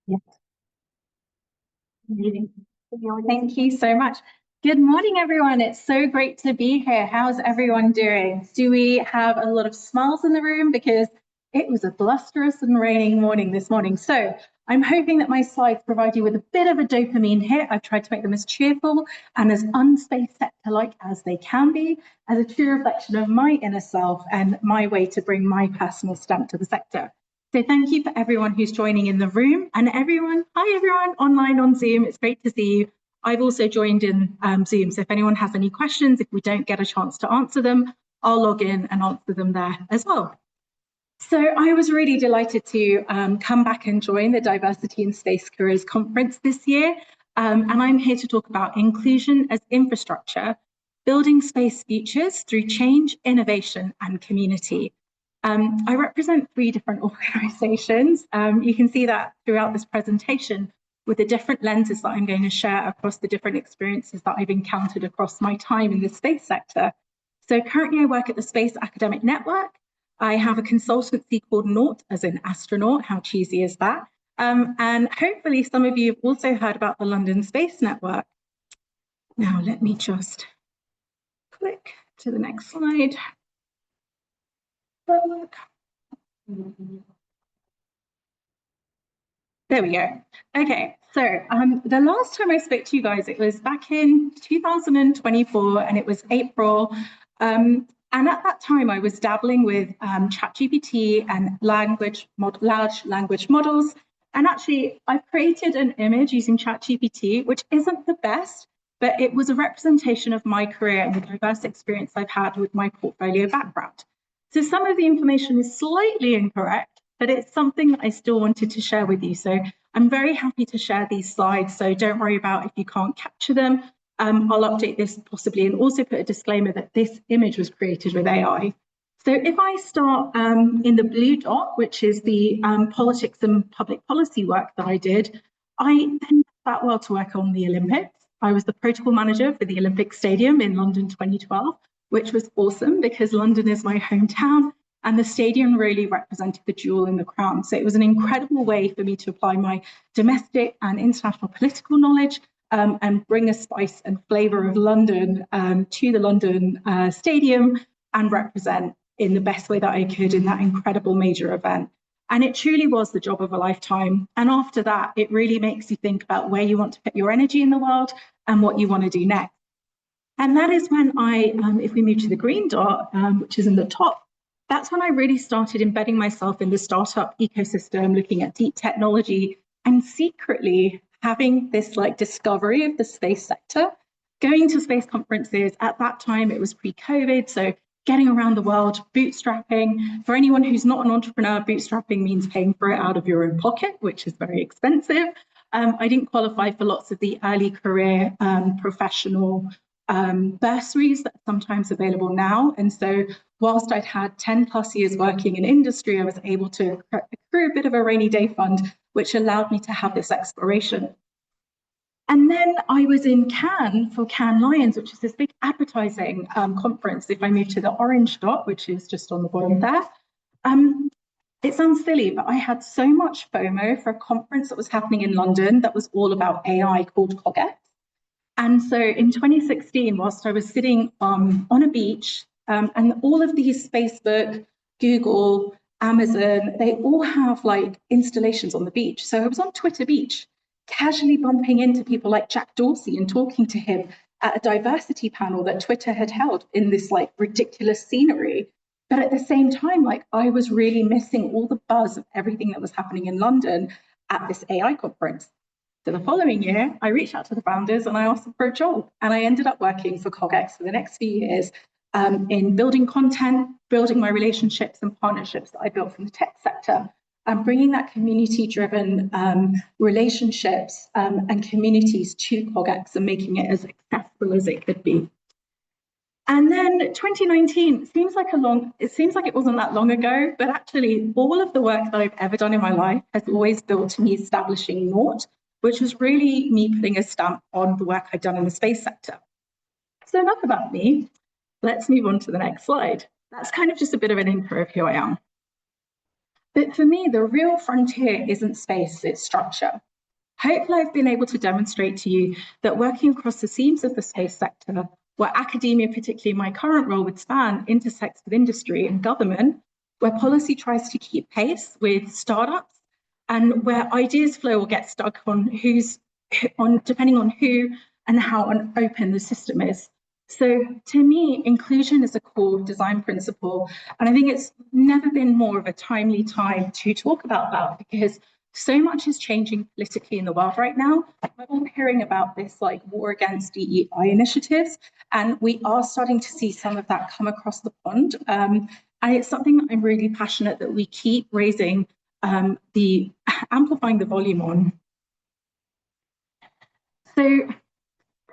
Yes. Thank you so much. Good morning, everyone. It's so great to be here. How's everyone doing? Do we have a lot of smiles in the room? Because it was a blusterous and raining morning this morning. So I'm hoping that my slides provide you with a bit of a dopamine hit. I've tried to make them as cheerful and as unspace sector-like as they can be, as a true reflection of my inner self and my way to bring my personal stamp to the sector. So thank you for everyone who's joining in the room and everyone, hi everyone online on Zoom. It's great to see you. I've also joined in Zoom. So if anyone has any questions, if we don't get a chance to answer them, I'll log in and answer them there as well. So I was really delighted to come back and join the Diversity in Space Careers Conference this year. And I'm here to talk about inclusion as infrastructure, building space futures through change, innovation and community. I represent 3 different organisations. You can see that throughout this presentation with the different lenses that I'm going to share across the different experiences that I've encountered across my time in the space sector. So currently I work at the Space Academic Network. I have a consultancy called Naaut, as in astronaut. How cheesy is that? And hopefully some of you have also heard about the London Space Network. Now let me just click to the next slide. There we go. Okay, so the last time I spoke to you guys, it was back in 2024 and it was April. And at that time, I was dabbling with ChatGPT and large language models. And actually, I created an image using ChatGPT, which isn't the best, but it was a representation of my career and the diverse experience I've had with my portfolio background. So some of the information is slightly incorrect, but it's something that I still wanted to share with you. So I'm very happy to share these slides. So don't worry about if you can't capture them. I'll update this possibly and also put a disclaimer that this image was created with AI. So if I start in the blue dot, which is the politics and public policy work that I did, I then did that well to work on the Olympics. I was the protocol manager for the Olympic Stadium in London 2012, which was awesome because London is my hometown and the stadium really represented the jewel in the crown. So it was an incredible way for me to apply my domestic and international political knowledge and bring a spice and flavour of London to the London Stadium and represent in the best way that I could in that incredible major event. And it truly was the job of a lifetime. And after that, it really makes you think about where you want to put your energy in the world and what you want to do next. And that is when I, if we move to the green dot, which is in the top, that's when I really started embedding myself in the startup ecosystem, looking at deep technology and secretly having this like discovery of the space sector, going to space conferences. At that time, it was pre-COVID, so getting around the world, bootstrapping. For anyone who's not an entrepreneur, bootstrapping means paying for it out of your own pocket, which is very expensive. I didn't qualify for lots of the early career professional bursaries that are sometimes available now. And so whilst I'd had 10 plus years working in industry, I was able to accrue a bit of a rainy day fund, which allowed me to have this exploration. And then I was in Cannes for Cannes Lions, which is this big advertising conference. If I move to the orange dot, which is just on the bottom there, it sounds silly, but I had so much FOMO for a conference that was happening in London that was all about AI called CogX. And so in 2016, whilst I was sitting on a beach, and all of these Facebook, Google, Amazon, they all have like installations on the beach. So I was on Twitter Beach, casually bumping into people like Jack Dorsey and talking to him at a diversity panel that Twitter had held in this like ridiculous scenery. But at the same time, like I was really missing all the buzz of everything that was happening in London at this AI conference. So the following year, I reached out to the founders and I asked them for a job. And I ended up working for CogX for the next few years in building content, building my relationships and partnerships that I built from the tech sector, and bringing that community-driven relationships and communities to CogX and making it as accessible as it could be. And then 2019 seems like it wasn't that long ago, but actually all of the work that I've ever done in my life has always built to me establishing Naaut, which was really me putting a stamp on the work I'd done in the space sector. So enough about me. Let's move on to the next slide. That's kind of just a bit of an intro of who I am. But for me, the real frontier isn't space, it's structure. Hopefully, I've been able to demonstrate to you that working across the seams of the space sector, where academia, particularly my current role with SPAN, intersects with industry and government, where policy tries to keep pace with startups, and where ideas flow or get stuck on depending on who and how open the system is. So to me, inclusion is a core design principle. And I think it's never been more of a timely time to talk about that, because so much is changing politically in the world right now. We're all hearing about this like war against DEI initiatives, and we are starting to see some of that come across the pond. And it's something that I'm really passionate that we keep raising, amplifying the volume on. So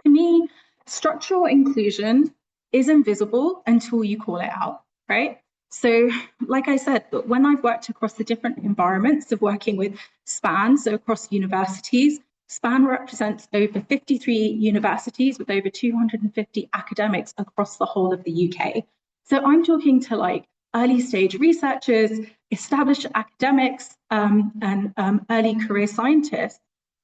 to me, structural inclusion is invisible until you call it out, right? So like I said, but when I've worked across the different environments of working with SPAN, so across universities, SPAN represents over 53 universities with over 250 academics across the whole of the UK. So I'm talking to like early stage researchers, established academics, and early career scientists.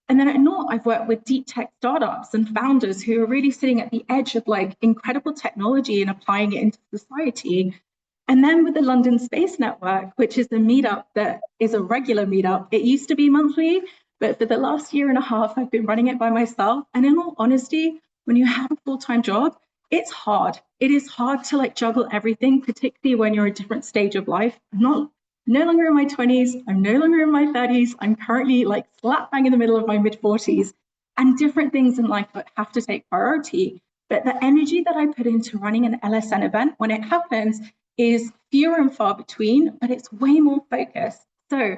And then at Naaut, I've worked with deep tech startups and founders who are really sitting at the edge of like incredible technology and applying it into society. And then with the London Space Network, which is a meetup that is a regular meetup. It used to be monthly, but for the last year and a half, I've been running it by myself. And in all honesty, when you have a full-time job, it's hard. It is hard to like juggle everything, particularly when you're at a different stage of life. I'm no longer in my 20s. I'm no longer in my 30s. I'm currently like slap bang in the middle of my mid 40s, and different things in life have to take priority. But the energy that I put into running an LSN event when it happens is fewer and far between, but it's way more focused. So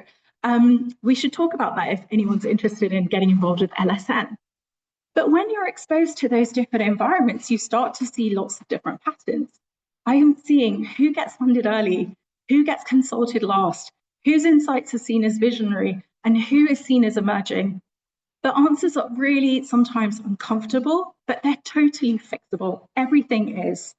we should talk about that if anyone's interested in getting involved with LSN. But when you're exposed to those different environments, you start to see lots of different patterns. I am seeing who gets funded early, who gets consulted last, whose insights are seen as visionary, and who is seen as emerging. The answers are really sometimes uncomfortable, but they're totally fixable. Everything is.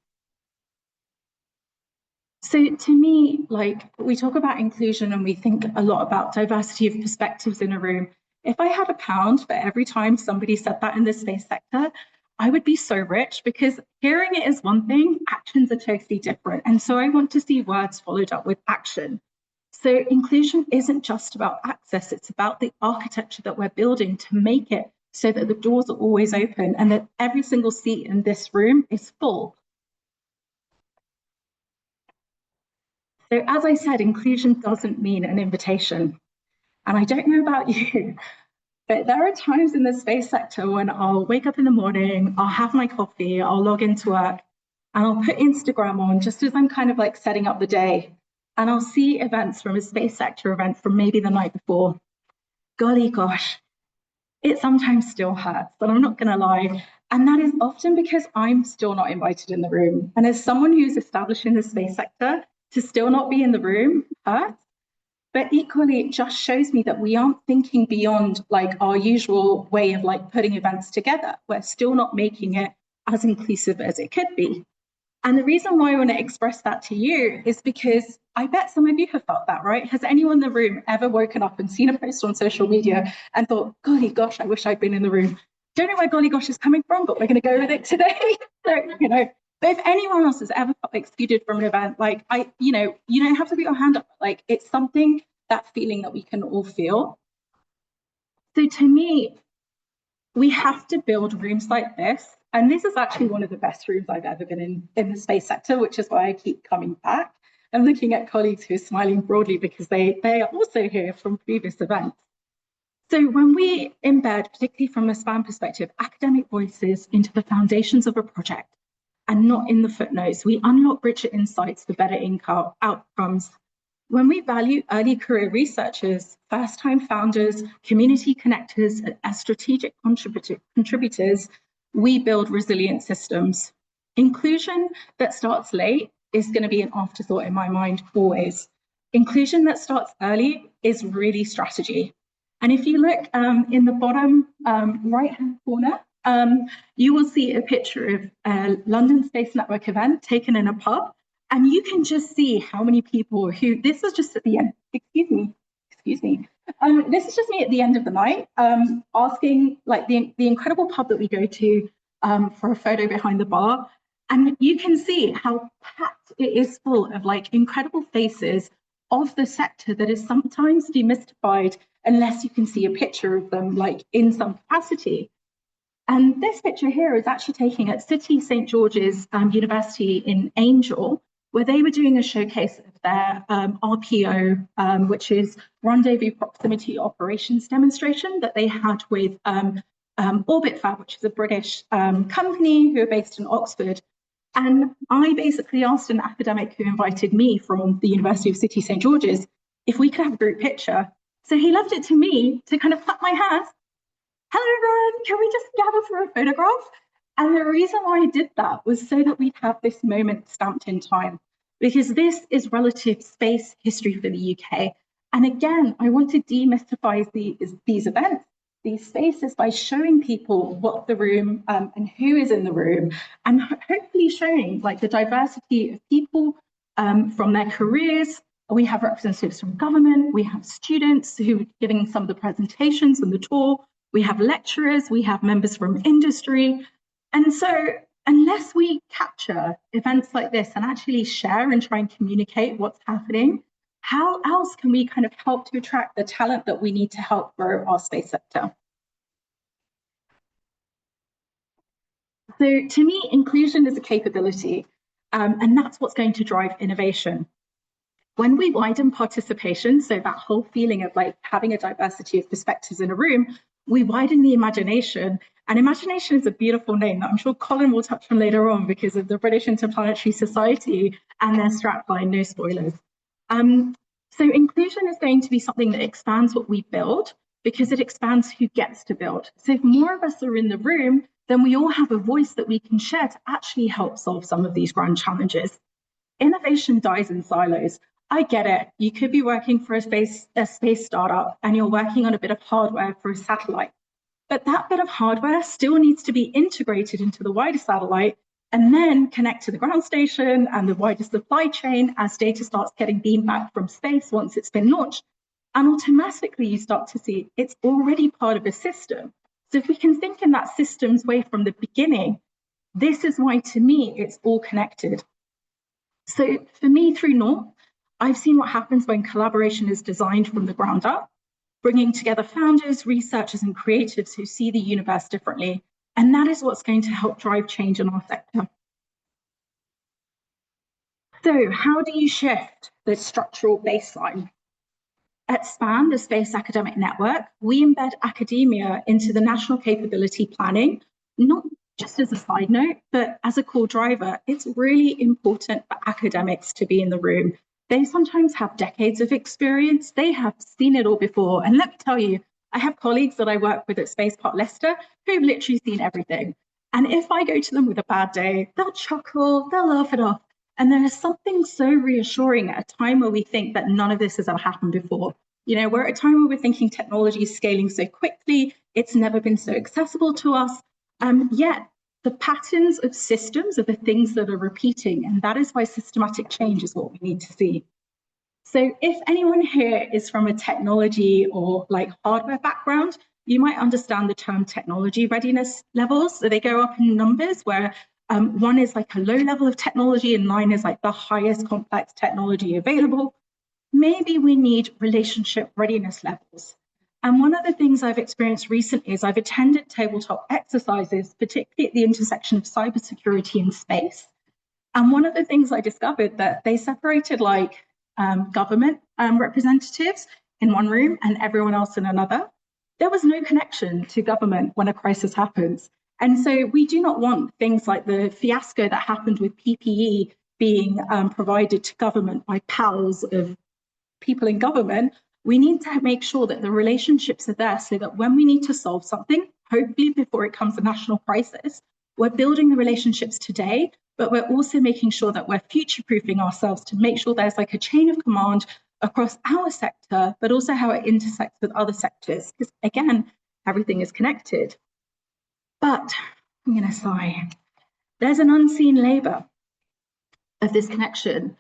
So to me, like, we talk about inclusion and we think a lot about diversity of perspectives in a room. If I had £1 for every time somebody said that in the space sector, I would be so rich, because hearing it is one thing, actions are totally different. And so I want to see words followed up with action. So inclusion isn't just about access, it's about the architecture that we're building to make it so that the doors are always open and that every single seat in this room is full. So as I said, inclusion doesn't mean an invitation. And I don't know about you, but there are times in the space sector when I'll wake up in the morning, I'll have my coffee, I'll log into work, and I'll put Instagram on just as I'm kind of like setting up the day. And I'll see events from a space sector event from maybe the night before. Golly gosh, it sometimes still hurts, but I'm not going to lie. And that is often because I'm still not invited in the room. And as someone who's established in the space sector, to still not be in the room hurts. But equally, it just shows me that we aren't thinking beyond like our usual way of like putting events together. We're still not making it as inclusive as it could be. And the reason why I want to express that to you is because I bet some of you have felt that, right? Has anyone in the room ever woken up and seen a post on social media and thought, golly gosh, I wish I'd been in the room? Don't know where golly gosh is coming from, but we're going to go with it today. So, you know, but if anyone else has ever felt excluded from an event, like you don't have to put your hand up, like it's something, that feeling that we can all feel. So to me, we have to build rooms like this. And this is actually one of the best rooms I've ever been in the space sector, which is why I keep coming back. I'm looking at colleagues who are smiling broadly because they are also here from previous events. So when we embed, particularly from a SPAN perspective, academic voices into the foundations of a project and not in the footnotes, we unlock richer insights for better outcomes. When we value early career researchers, first-time founders, community connectors, as strategic contributors, we build resilient systems. Inclusion that starts late is going to be an afterthought in my mind always. Inclusion that starts early is really strategy. And if you look in the bottom right-hand corner, you will see a picture of a London Space Network event taken in a pub. And you can just see how many people who, this was just at the end, excuse me. This is just me at the end of the night, asking like the incredible pub that we go to for a photo behind the bar. And you can see how packed it is full of like incredible faces of the sector that is sometimes demystified unless you can see a picture of them like in some capacity. And this picture here is actually taken at City St. George's University in Angel, where they were doing a showcase of their RPO, which is Rendezvous Proximity Operations demonstration that they had with Orbit Fab, which is a British company who are based in Oxford. And I basically asked an academic who invited me from the University of City St. George's if we could have a group picture. So he left it to me to kind of clap my hands. Hello, everyone, can we just gather for a photograph? And the reason why I did that was so that we'd have this moment stamped in time, because this is relative space history for the UK. And again, I want to demystify these events, these spaces, by showing people what the room and who is in the room, and hopefully showing like the diversity of people from their careers. We have representatives from government, we have students who are giving some of the presentations and the tour, we have lecturers, we have members from industry. And so unless we capture events like this and actually share and try and communicate what's happening, how else can we kind of help to attract the talent that we need to help grow our space sector? So to me, inclusion is a capability, and that's what's going to drive innovation. When we widen participation, so that whole feeling of like having a diversity of perspectives in a room, we widen the imagination. And imagination is a beautiful name that I'm sure Colin will touch on later on because of the British Interplanetary Society and their strapline, no spoilers. So inclusion is going to be something that expands what we build because it expands who gets to build. So if more of us are in the room, then we all have a voice that we can share to actually help solve some of these grand challenges. Innovation dies in silos. I get it. You could be working for a space startup and you're working on a bit of hardware for a satellite. But that bit of hardware still needs to be integrated into the wider satellite and then connect to the ground station and the wider supply chain as data starts getting beamed back from space once it's been launched. And automatically you start to see it's already part of a system. So if we can think in that systems way from the beginning, this is why to me it's all connected. So for me through Naaut, I've seen what happens when collaboration is designed from the ground up, bringing together founders, researchers, and creatives who see the universe differently. And that is what's going to help drive change in our sector. So how do you shift the structural baseline? At SPAN, the Space Academic Network, we embed academia into the national capability planning, not just as a side note, but as a core driver. It's really important for academics to be in the room. They sometimes have decades of experience. They have seen it all before. And let me tell you, I have colleagues that I work with at Space Park Leicester who've literally seen everything. And if I go to them with a bad day, they'll chuckle, they'll laugh it off. And there is something so reassuring at a time where we think that none of this has ever happened before. You know, we're at a time where we're thinking technology is scaling so quickly, it's never been so accessible to us. Yet the patterns of systems are the things that are repeating, and that is why systematic change is what we need to see. So if anyone here is from a technology or like hardware background, you might understand the term technology readiness levels. So they go up in numbers where 1 is like a low level of technology and 9 is like the highest complex technology available. Maybe we need relationship readiness levels. And one of the things I've experienced recently is I've attended tabletop exercises, particularly at the intersection of cybersecurity and space. And one of the things I discovered that they separated like government representatives in one room and everyone else in another. There was no connection to government when a crisis happens. And so we do not want things like the fiasco that happened with PPE being provided to government by pals of people in government. We need to make sure that the relationships are there so that when we need to solve something, hopefully before it comes a national crisis, we're building the relationships today, but we're also making sure that we're future-proofing ourselves to make sure there's like a chain of command across our sector, but also how it intersects with other sectors, because again, everything is connected. But I'm going to sigh. There's an unseen labor. of this connection.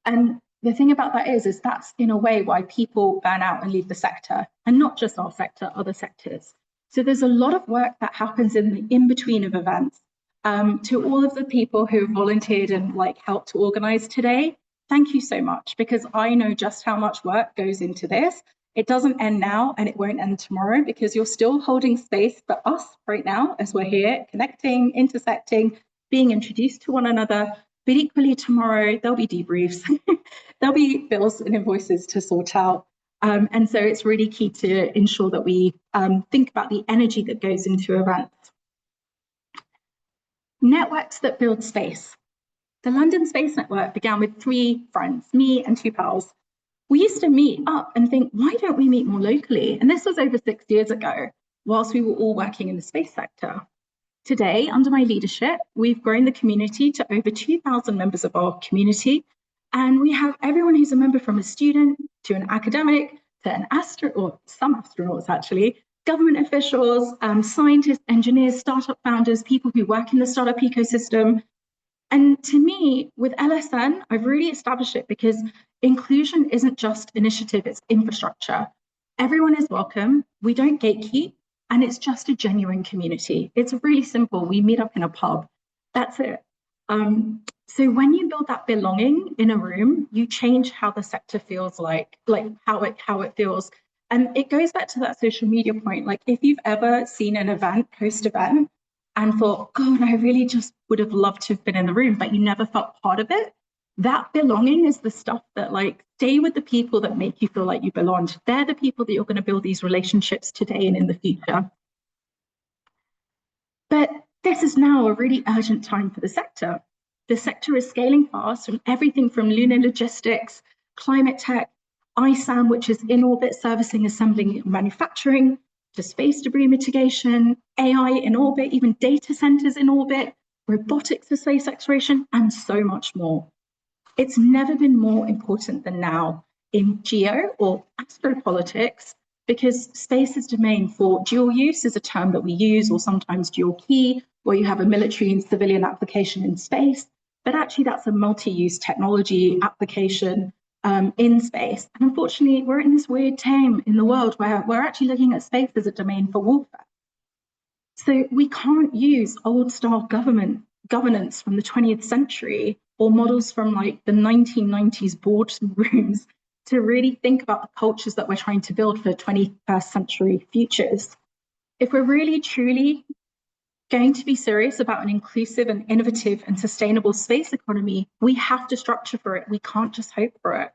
And the thing about that is that's in a way why people burn out and leave the sector, and not just our sector, other sectors. So there's a lot of work that happens in the in-between of events. To all of the people who volunteered and like helped to organize today, thank you so much, because I know just how much work goes into this. It doesn't end now and it won't end tomorrow, because you're still holding space for us right now as we're here, connecting, intersecting, being introduced to one another. But equally tomorrow, there'll be debriefs, there'll be bills and invoices to sort out. And so it's really key to ensure that we think about the energy that goes into events. Networks that build space. The London Space Network began with 3 friends, me and 2 pals. We used to meet up and think, why don't we meet more locally? And this was over 6 years ago, whilst we were all working in the space sector. Today, under my leadership, we've grown the community to over 2,000 members of our community. And we have everyone who's a member, from a student to an academic to an astronaut, or some astronauts actually, government officials, scientists, engineers, startup founders, people who work in the startup ecosystem. And to me, with LSN, I've really established it because inclusion isn't just initiative, it's infrastructure. Everyone is welcome, we don't gatekeep, and it's just a genuine community. It's really simple. We meet up in a pub. That's it. So when you build that belonging in a room, you change how the sector feels, like how it feels. And it goes back to that social media point. Like, if you've ever seen an event, post-event, and thought, God, I really just would have loved to have been in the room, but you never felt part of it, that belonging is the stuff that, like, stay with the people that make you feel like you belonged. They're the people that you're going to build these relationships today and in the future. But this is now a really urgent time for the sector. The sector is scaling fast, from everything from lunar logistics, climate tech, ISAM, which is in-orbit servicing, assembling, and manufacturing, to space debris mitigation, AI in orbit, even data centers in orbit, robotics for space exploration, and so much more. It's never been more important than now in geo or astropolitics, because space is domain for dual use is a term that we use, or sometimes dual key, where you have a military and civilian application in space, but actually that's a multi-use technology application in space. And unfortunately, we're in this weird time in the world where we're actually looking at space as a domain for warfare. So we can't use old style governance from the 20th century or models from like the 1990s boardrooms to really think about the cultures that we're trying to build for 21st century futures. If we're really truly going to be serious about an inclusive and innovative and sustainable space economy, we have to structure for it. We can't just hope for it.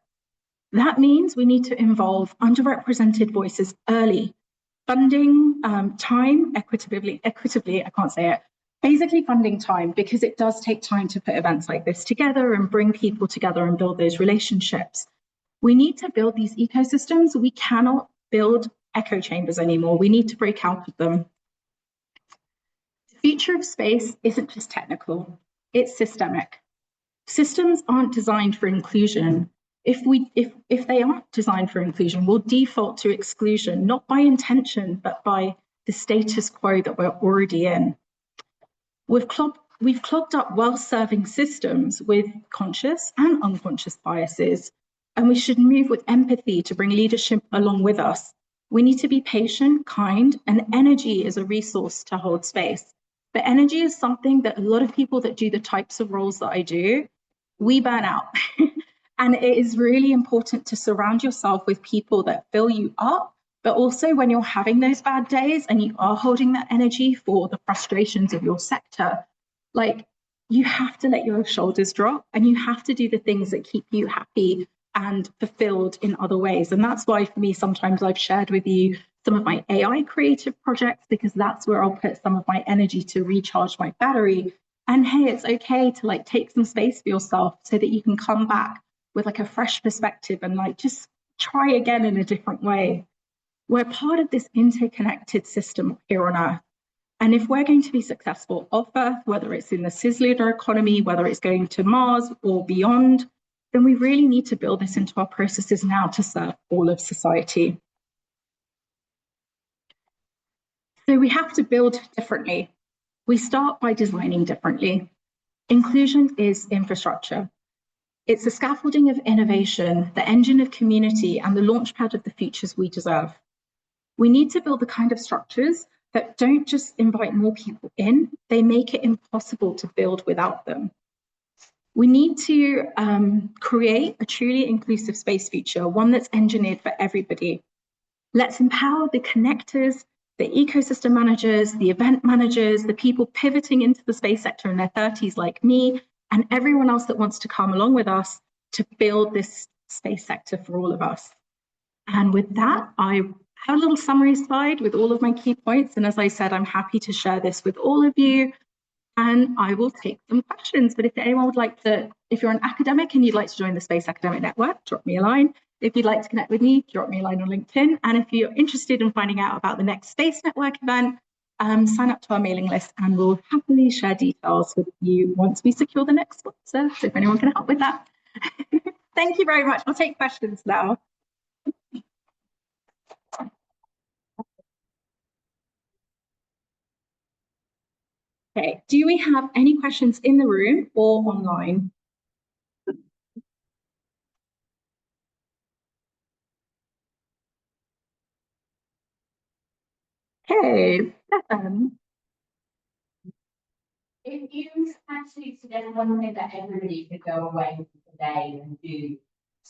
That means we need to involve underrepresented voices early, funding time equitably, I can't say it, basically funding time, because it does take time to put events like this together and bring people together and build those relationships. We need to build these ecosystems. We cannot build echo chambers anymore. We need to break out of them. The future of space isn't just technical, it's systemic. Systems aren't designed for inclusion. If they aren't designed for inclusion, we'll default to exclusion, not by intention, but by the status quo that we're already in. We've clogged up well-serving systems with conscious and unconscious biases, and we should move with empathy to bring leadership along with us. We need to be patient, kind, and energy is a resource to hold space. But energy is something that a lot of people that do the types of roles that I do, we burn out. And it is really important to surround yourself with people that fill you up, but also when you're having those bad days and you are holding that energy for the frustrations of your sector, like, you have to let your shoulders drop and you have to do the things that keep you happy and fulfilled in other ways. And that's why, for me, sometimes I've shared with you some of my AI creative projects, because that's where I'll put some of my energy to recharge my battery. And hey, it's okay to like take some space for yourself so that you can come back with like a fresh perspective and like just try again in a different way. We're part of this interconnected system here on Earth. And if we're going to be successful off Earth, whether it's in the cislunar economy, whether it's going to Mars or beyond, then we really need to build this into our processes now to serve all of society. So we have to build differently. We start by designing differently. Inclusion is infrastructure. It's the scaffolding of innovation, the engine of community, and the launchpad of the futures we deserve. We need to build the kind of structures that don't just invite more people in, they make it impossible to build without them. We need to create a truly inclusive space future, one that's engineered for everybody. Let's empower the connectors, the ecosystem managers, the event managers, the people pivoting into the space sector in their 30s like me, and everyone else that wants to come along with us to build this space sector for all of us. And with that, I have a little summary slide with all of my key points. And as I said, I'm happy to share this with all of you. And I will take some questions. But if anyone would like to, if you're an academic and you'd like to join the Space Academic Network, drop me a line. If you'd like to connect with me, drop me a line on LinkedIn. And if you're interested in finding out about the next Space Network event, sign up to our mailing list and we'll happily share details with you once we secure the next sponsor. So if anyone can help with that. Thank you very much. I'll take questions now. Okay, do we have any questions in the room or online? Okay, Stefan. If you actually suggest one thing that everybody could go away from today and do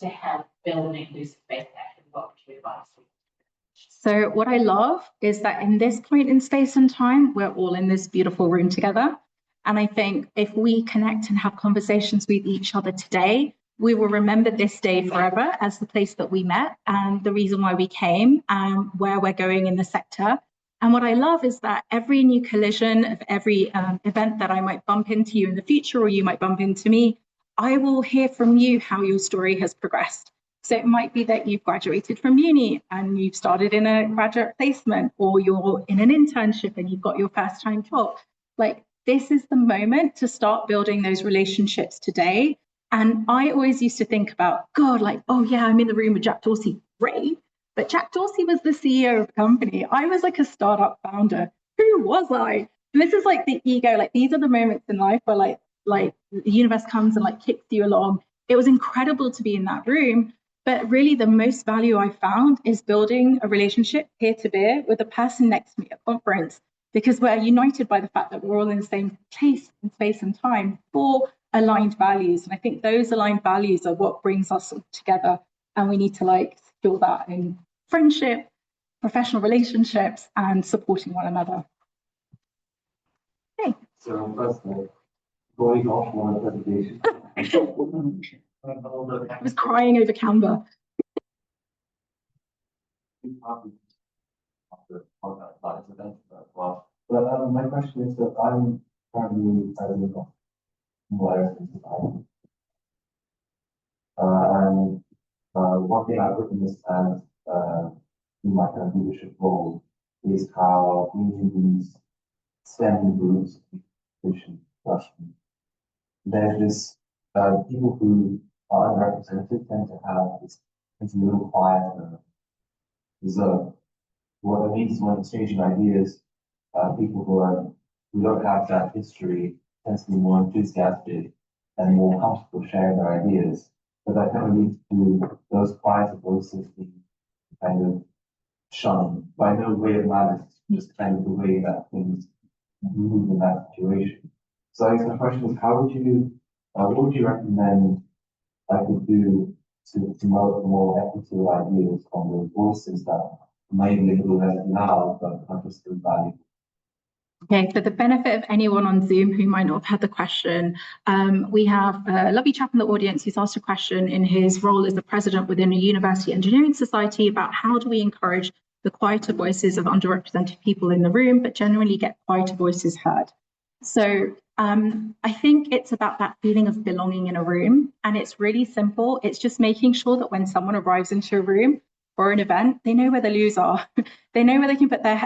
to help build an inclusive space sector, what would you advise? So what I love is that in this point in space and time, we're all in this beautiful room together. And I think if we connect and have conversations with each other today, we will remember this day forever as the place that we met and the reason why we came and where we're going in the sector. And what I love is that every new collision of every event that I might bump into you in the future or you might bump into me, I will hear from you how your story has progressed. So it might be that you've graduated from uni and you've started in a graduate placement, or you're in an internship and you've got your first time job. Like, this is the moment to start building those relationships today. And I always used to think about, God, like, oh yeah, I'm in the room with Jack Dorsey, great. But Jack Dorsey was the CEO of the company. I was like a startup founder. Who was I? And this is like the ego, like these are the moments in life where like the universe comes and like kicks you along. It was incredible to be in that room. But really the most value I found is building a relationship peer-to-peer with the person next to me at conference, because we're united by the fact that we're all in the same place in space and time for aligned values. And I think those aligned values are what brings us all together. And we need to like secure that in friendship, professional relationships, and supporting one another. Okay. So first of all, going off on a presentation. I was crying over Canva. But my question is that I'm currently president of and one thing I've witnessed as in my kind of leadership role is how in these STEM groups, there's this people who are underrepresented tend to have this little quiet reserve. What that means is when exchanging ideas, people who don't have that history tend to be more enthusiastic and more comfortable sharing their ideas. But that kind of leads to those quieter voices being kind of shunned by no way of malice, just kind of the way that things move in that situation. So I guess my question is, how would you, what would you recommend I could do to promote more equitable ideas on those voices that may be a little less loud, but are just still valuable? Okay, for the benefit of anyone on Zoom who might not have had the question, we have a lovely chap in the audience who's asked a question in his role as the president within a university engineering society about how do we encourage the quieter voices of underrepresented people in the room, but generally get quieter voices heard. So I think it's about that feeling of belonging in a room, and it's really simple. It's just making sure that when someone arrives into a room or an event, they know where the loos are. They know where they can put their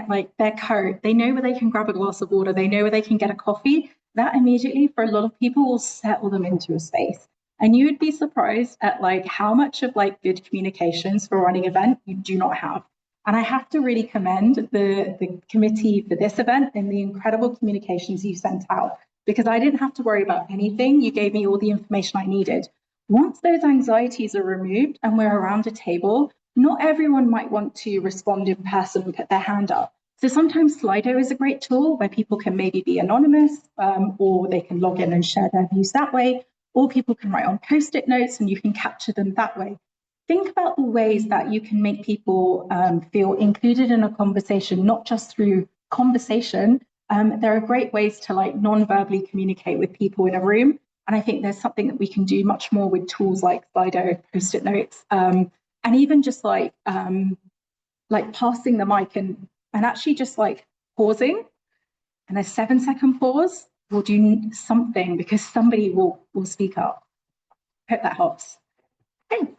coat. They know where they can grab a glass of water. They know where they can get a coffee. That immediately, for a lot of people, will settle them into a space. And you would be surprised at like how much of like good communications for running an event you do not have. And I have to really commend the committee for this event and the incredible communications you sent out, because I didn't have to worry about anything. You gave me all the information I needed. Once those anxieties are removed and we're around a table, not everyone might want to respond in person and put their hand up. So sometimes Slido is a great tool where people can maybe be anonymous, or they can log in and share their views that way, or people can write on Post-it notes and you can capture them that way. Think about the ways that you can make people feel included in a conversation, not just through conversation. There are great ways to like non-verbally communicate with people in a room. And I think there's something that we can do much more with tools like Slido, Post-it notes, and even just like passing the mic and actually just like pausing, and a 7-second pause will do something because somebody will speak up. Hope that helps. Okay.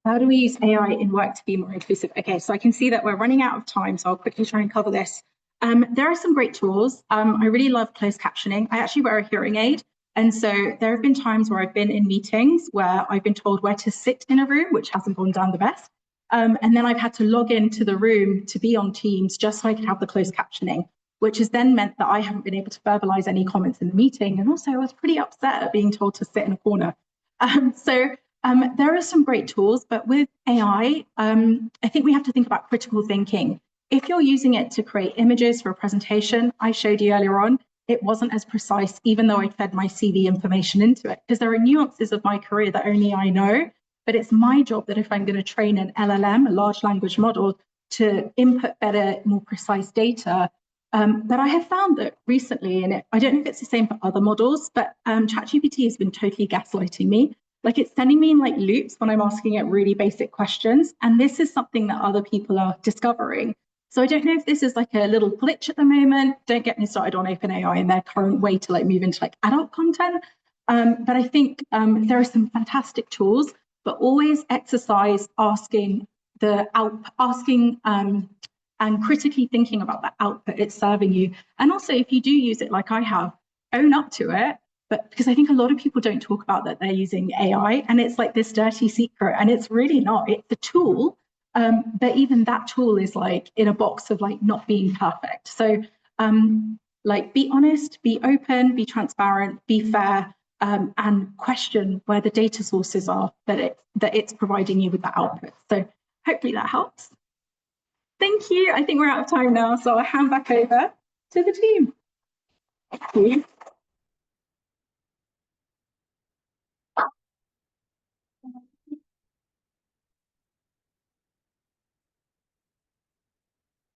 How do we use AI in work to be more inclusive? Okay, so I can see that we're running out of time, so I'll quickly try and cover this. There are some great tools. I really love closed captioning. I actually wear a hearing aid. And so there have been times where I've been in meetings where I've been told where to sit in a room, which hasn't gone down the best. And then I've had to log into the room to be on Teams just so I could have the closed captioning, which has then meant that I haven't been able to verbalize any comments in the meeting. And also I was pretty upset at being told to sit in a corner. There are some great tools, but with AI, I think we have to think about critical thinking. If you're using it to create images for a presentation, I showed you earlier on, it wasn't as precise, even though I fed my CV information into it, because there are nuances of my career that only I know, but it's my job that if I'm going to train an LLM, a large language model, to input better, more precise data. But I have found that recently, and I don't know if it's the same for other models, but ChatGPT has been totally gaslighting me. Like it's sending me in like loops when I'm asking it really basic questions. And this is something that other people are discovering. So I don't know if this is like a little glitch at the moment. Don't get me started on OpenAI and their current way to like move into like adult content. But I think there are some fantastic tools, but always exercise asking and critically thinking about the output it's serving you. And also if you do use it like I have, own up to it. But because I think a lot of people don't talk about that they're using AI and it's like this dirty secret, and it's really not. It's a tool, but even that tool is like in a box of like not being perfect. So like be honest, be open, be transparent, be fair, and question where the data sources are that it's providing you with the output. So hopefully that helps. Thank you. I think we're out of time now, so I'll hand back over to the team. Thank you.